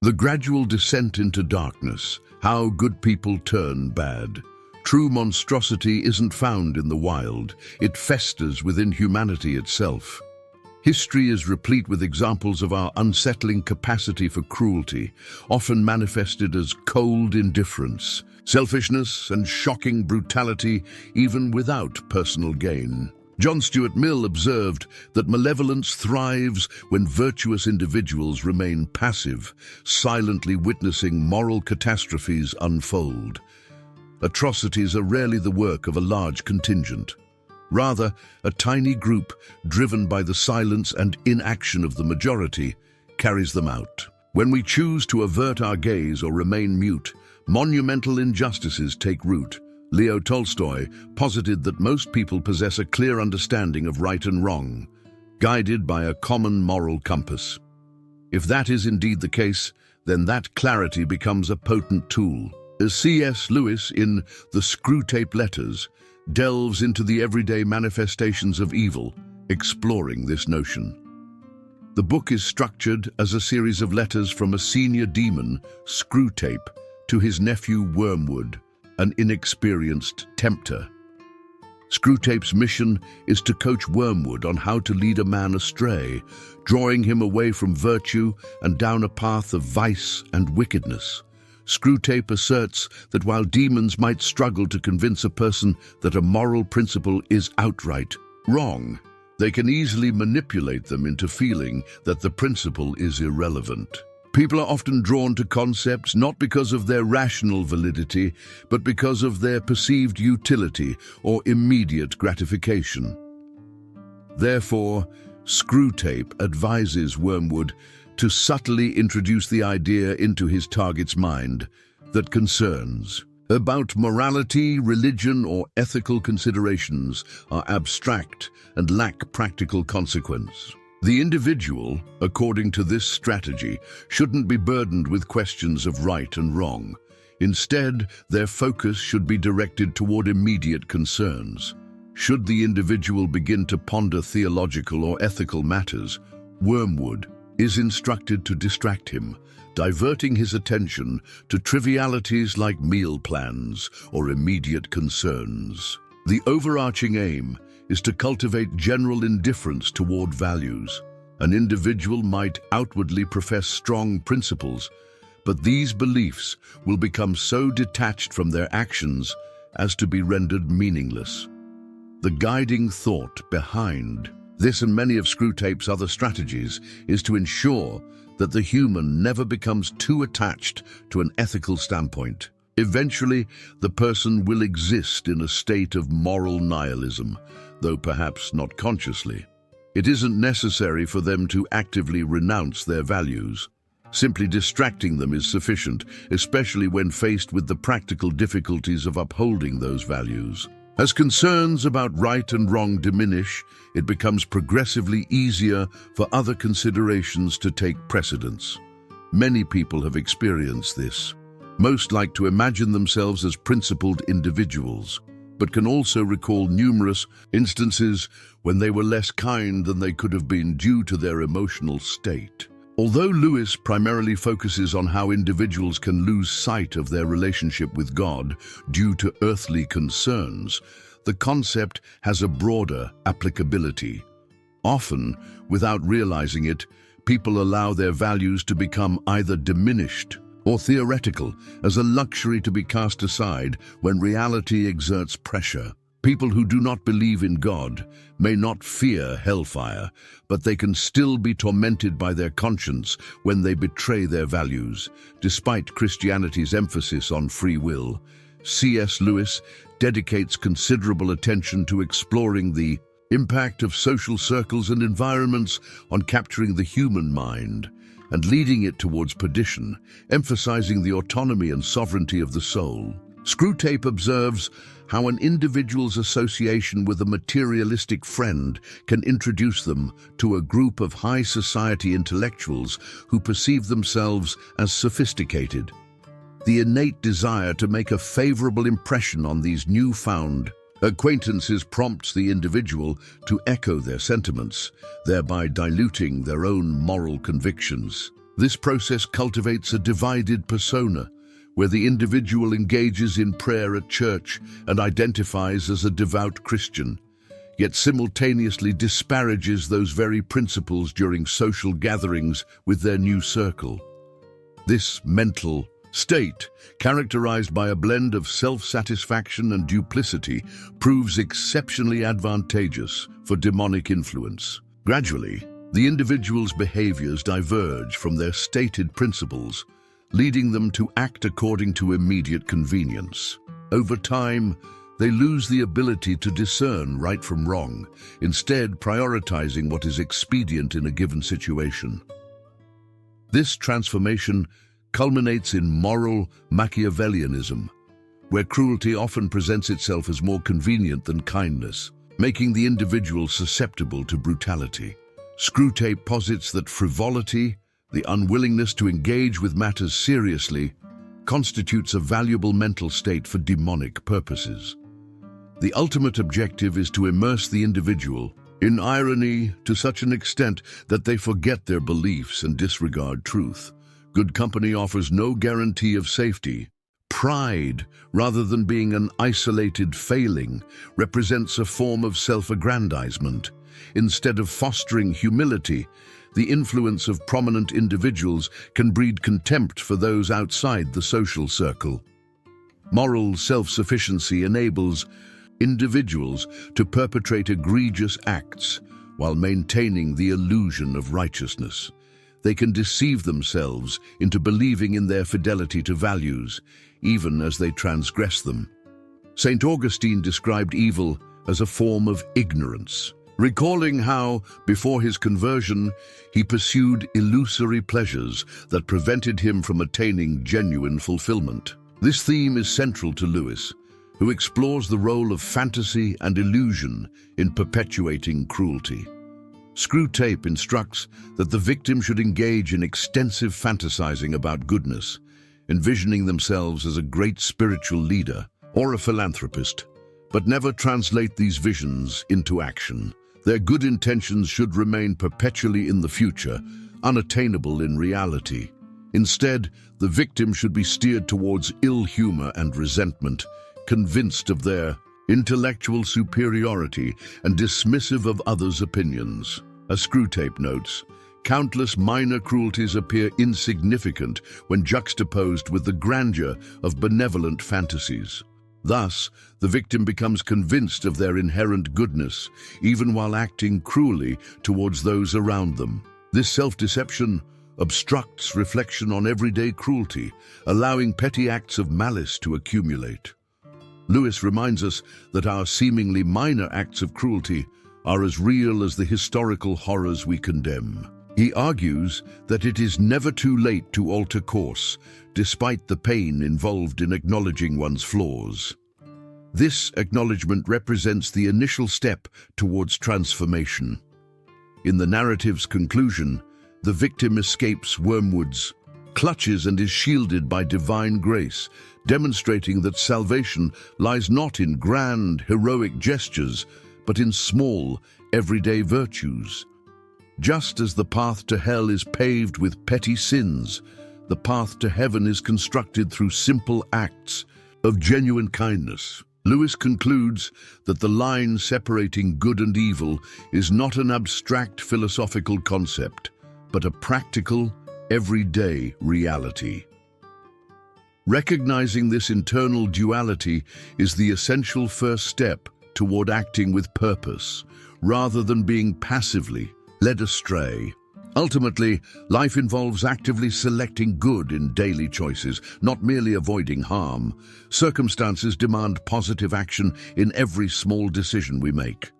The gradual descent into darkness, how good people turn bad. True monstrosity isn't found in the wild, it festers within humanity itself. History is replete with examples of our unsettling capacity for cruelty, often manifested as cold indifference, selfishness, and shocking brutality, even without personal gain. John Stuart Mill observed that malevolence thrives when virtuous individuals remain passive, silently witnessing moral catastrophes unfold. Atrocities are rarely the work of a large contingent. Rather, a tiny group, driven by the silence and inaction of the majority, carries them out. When we choose to avert our gaze or remain mute, monumental injustices take root. Leo Tolstoy posited that most people possess a clear understanding of right and wrong, guided by a common moral compass. If that is indeed the case, then that clarity becomes a potent tool. As C.S. Lewis in The Screwtape Letters delves into the everyday manifestations of evil, exploring this notion. The book is structured as a series of letters from a senior demon, Screwtape, to his nephew Wormwood, an inexperienced tempter. Screwtape's mission is to coach Wormwood on how to lead a man astray, drawing him away from virtue and down a path of vice and wickedness. Screwtape asserts that while demons might struggle to convince a person that a moral principle is outright wrong, they can easily manipulate them into feeling that the principle is irrelevant. People are often drawn to concepts not because of their rational validity, but because of their perceived utility or immediate gratification. Therefore, Screwtape advises Wormwood to subtly introduce the idea into his target's mind that concerns about morality, religion, or ethical considerations are abstract and lack practical consequence. The individual, according to this strategy, shouldn't be burdened with questions of right and wrong. Instead, their focus should be directed toward immediate concerns. Should the individual begin to ponder theological or ethical matters, Wormwood is instructed to distract him, diverting his attention to trivialities like meal plans or immediate concerns. The overarching aim is to cultivate general indifference toward values. An individual might outwardly profess strong principles, but these beliefs will become so detached from their actions as to be rendered meaningless. The guiding thought behind this and many of Screwtape's other strategies is to ensure that the human never becomes too attached to an ethical standpoint. Eventually, the person will exist in a state of moral nihilism, though perhaps not consciously. It isn't necessary for them to actively renounce their values. Simply distracting them is sufficient, especially when faced with the practical difficulties of upholding those values. As concerns about right and wrong diminish, it becomes progressively easier for other considerations to take precedence. Many people have experienced this. Most like to imagine themselves as principled individuals, but can also recall numerous instances when they were less kind than they could have been due to their emotional state. Although Lewis primarily focuses on how individuals can lose sight of their relationship with God due to earthly concerns, the concept has a broader applicability. Often, without realizing it, people allow their values to become either diminished or theoretical, as a luxury to be cast aside when reality exerts pressure. People who do not believe in God may not fear hellfire, but they can still be tormented by their conscience when they betray their values. Despite Christianity's emphasis on free will, C.S. Lewis dedicates considerable attention to exploring the impact of social circles and environments on capturing the human mind and leading it towards perdition, emphasizing the autonomy and sovereignty of the soul. Screwtape observes how an individual's association with a materialistic friend can introduce them to a group of high society intellectuals who perceive themselves as sophisticated. The innate desire to make a favorable impression on these newfound acquaintances prompts the individual to echo their sentiments, thereby diluting their own moral convictions. This process cultivates a divided persona, where the individual engages in prayer at church and identifies as a devout Christian, yet simultaneously disparages those very principles during social gatherings with their new circle. This mental state, characterized by a blend of self-satisfaction and duplicity, proves exceptionally advantageous for demonic influence. Gradually, the individual's behaviors diverge from their stated principles, leading them to act according to immediate convenience. Over time, they lose the ability to discern right from wrong, instead prioritizing what is expedient in a given situation. This transformation culminates in moral Machiavellianism, where cruelty often presents itself as more convenient than kindness, making the individual susceptible to brutality. Screwtape posits that frivolity, the unwillingness to engage with matters seriously, constitutes a valuable mental state for demonic purposes. The ultimate objective is to immerse the individual in irony to such an extent that they forget their beliefs and disregard truth. Good company offers no guarantee of safety. Pride, rather than being an isolated failing, represents a form of self-aggrandizement. Instead of fostering humility, the influence of prominent individuals can breed contempt for those outside the social circle. Moral self-sufficiency enables individuals to perpetrate egregious acts while maintaining the illusion of righteousness. They can deceive themselves into believing in their fidelity to values, even as they transgress them. St. Augustine described evil as a form of ignorance, recalling how, before his conversion, he pursued illusory pleasures that prevented him from attaining genuine fulfillment. This theme is central to Lewis, who explores the role of fantasy and illusion in perpetuating cruelty. Screwtape instructs that the victim should engage in extensive fantasizing about goodness, envisioning themselves as a great spiritual leader or a philanthropist, but never translate these visions into action. Their good intentions should remain perpetually in the future, unattainable in reality. Instead, the victim should be steered towards ill humor and resentment, convinced of their intellectual superiority and dismissive of others' opinions. As Screwtape notes, countless minor cruelties appear insignificant when juxtaposed with the grandeur of benevolent fantasies. Thus, the victim becomes convinced of their inherent goodness, even while acting cruelly towards those around them. This self-deception obstructs reflection on everyday cruelty, allowing petty acts of malice to accumulate. Lewis reminds us that our seemingly minor acts of cruelty are as real as the historical horrors we condemn. He argues that it is never too late to alter course, despite the pain involved in acknowledging one's flaws. This acknowledgement represents the initial step towards transformation. In the narrative's conclusion, the victim escapes Wormwood's clutches and is shielded by divine grace, demonstrating that salvation lies not in grand, heroic gestures, but in small, everyday virtues. Just as the path to hell is paved with petty sins, the path to heaven is constructed through simple acts of genuine kindness. Lewis concludes that the line separating good and evil is not an abstract philosophical concept, but a practical, everyday reality. Recognizing this internal duality is the essential first step toward acting with purpose, rather than being passively led astray. Ultimately, life involves actively selecting good in daily choices, not merely avoiding harm. Circumstances demand positive action in every small decision we make.